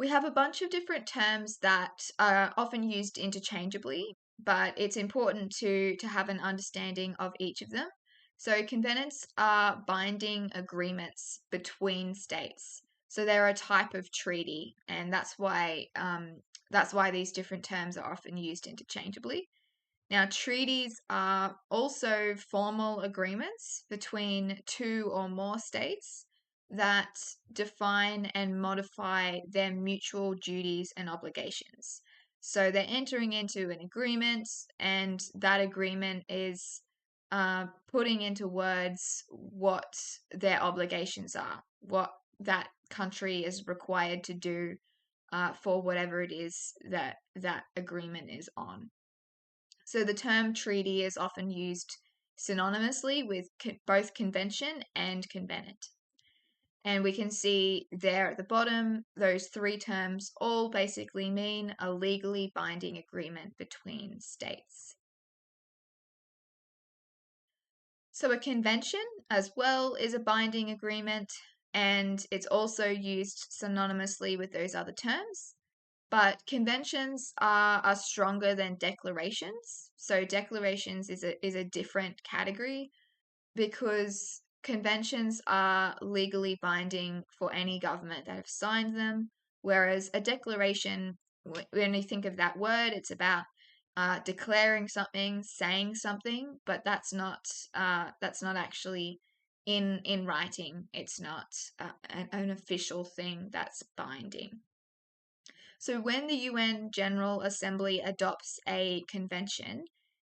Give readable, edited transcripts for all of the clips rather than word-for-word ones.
We have a bunch of different terms that are often used interchangeably, but it's important to have an understanding of each of them. So covenants are binding agreements between states. So they're a type of treaty, and that's why these different terms are often used interchangeably. Now, treaties are also formal agreements between two or more states that define and modify their mutual duties and obligations. So they're entering into an agreement, and that agreement is putting into words what their obligations are, what that country is required to do for whatever it is that that agreement is on. So the term treaty is often used synonymously with both convention and covenant. And we can see there at the bottom, those three terms all basically mean a legally binding agreement between states. So a convention as well is a binding agreement, and it's also used synonymously with those other terms. But conventions are stronger than declarations. So declarations is a different category because conventions are legally binding for any government that have signed them, whereas a declaration, when you think of that word, it's about declaring something, saying something, but that's not actually in writing. It's not an official thing that's binding. So when the UN General Assembly adopts a convention,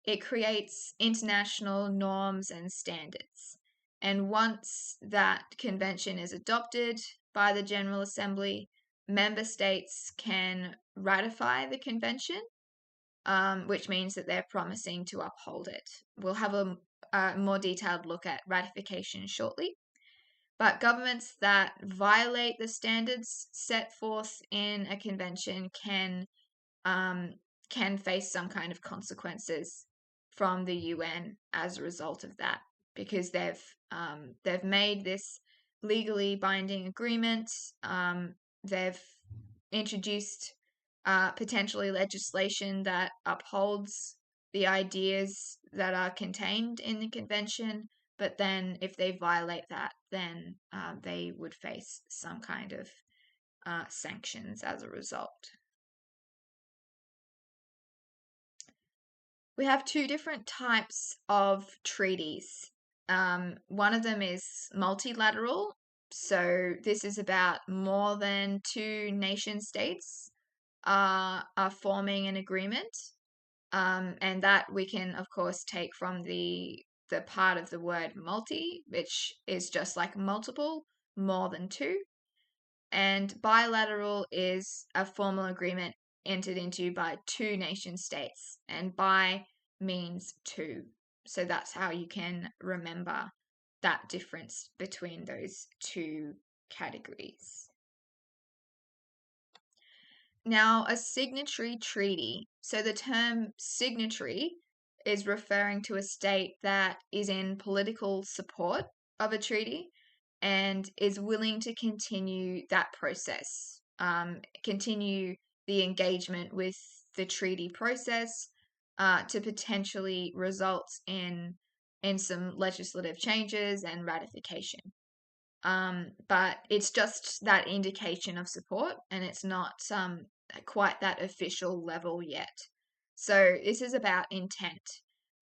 it creates international norms and standards. And once that convention is adopted by the General Assembly, member states can ratify the convention, which means that they're promising to uphold it. We'll have a more detailed look at ratification shortly. But governments that violate the standards set forth in a convention can face some kind of consequences from the UN as a result of that, because they've made this legally binding agreement. They've introduced potentially legislation that upholds the ideas that are contained in the convention. But then if they violate that, then they would face some kind of sanctions as a result. We have two different types of treaties. One of them is multilateral. So this is about more than two nation states are forming an agreement. And that we can, of course, take from the part of the word multi, which is just like multiple, more than two. And bilateral is a formal agreement entered into by two nation states, and bi means two. So that's how you can remember that difference between those two categories. Now, a signatory treaty. So the term signatory is referring to a state that is in political support of a treaty and is willing to continue that process, continue the engagement with the treaty process to potentially result in some legislative changes and ratification. But it's just that indication of support, and it's not quite that official level yet. So this is about intent.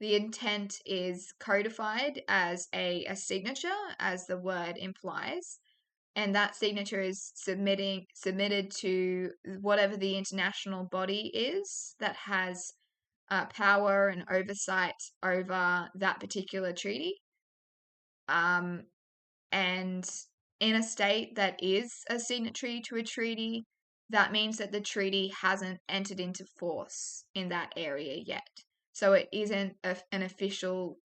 The intent is codified as a signature, as the word implies, and that signature is submitted to whatever the international body is that has power and oversight over that particular treaty. And in a state that is a signatory to a treaty, that means that the treaty hasn't entered into force in that area yet. So it isn't an official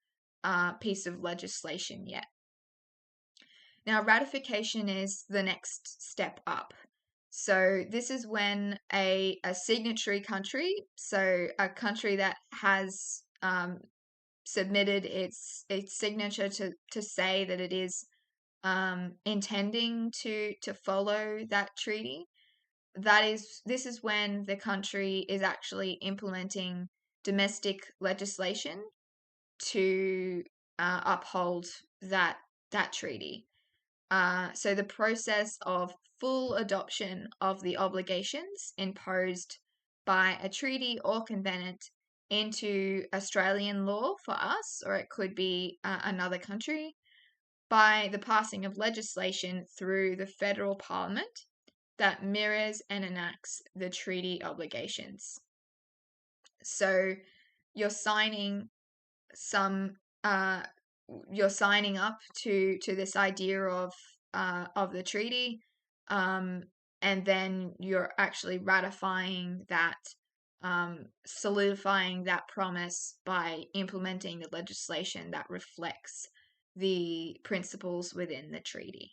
piece of legislation yet. Now, ratification is the next step up. So this is when a signatory country, so a country that has submitted its signature to say that it is intending to follow that treaty, this is when the country is actually implementing domestic legislation to uphold that treaty. So the process of full adoption of the obligations imposed by a treaty or covenant into Australian law for us, or it could be another country, by the passing of legislation through the federal parliament that mirrors and enacts the treaty obligations. So you're signing some you're signing up to this idea of the treaty, and then you're actually ratifying that, solidifying that promise by implementing the legislation that reflects the principles within the treaty.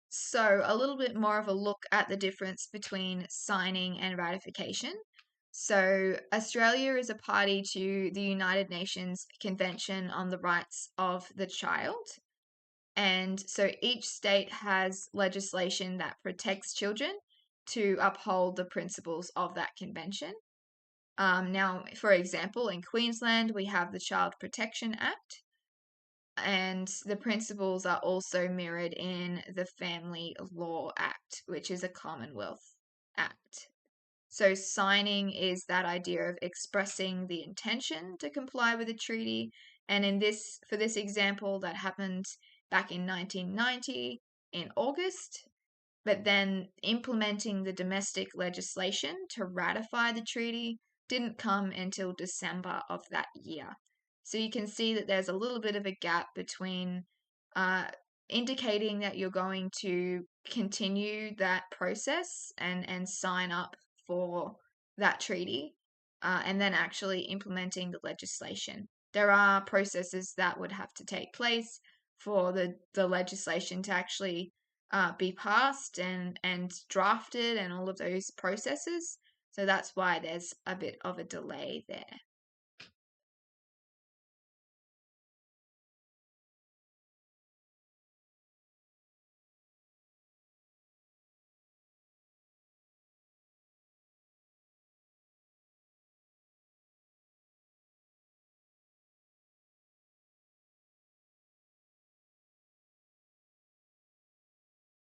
So, a little bit more of a look at the difference between signing and ratification. So, Australia is a party to the United Nations Convention on the Rights of the Child. And so each state has legislation that protects children to uphold the principles of that convention. Now, for example, in Queensland, we have the Child Protection Act, and the principles are also mirrored in the Family Law Act, which is a Commonwealth Act. So signing is that idea of expressing the intention to comply with the treaty, and for this example, that happened back in 1990 in August. But then implementing the domestic legislation to ratify the treaty didn't come until December of that year. So you can see that there's a little bit of a gap between indicating that you're going to continue that process and sign up for that treaty, and then actually implementing the legislation. There are processes that would have to take place for the legislation to actually be passed and drafted and all of those processes. So that's why there's a bit of a delay there.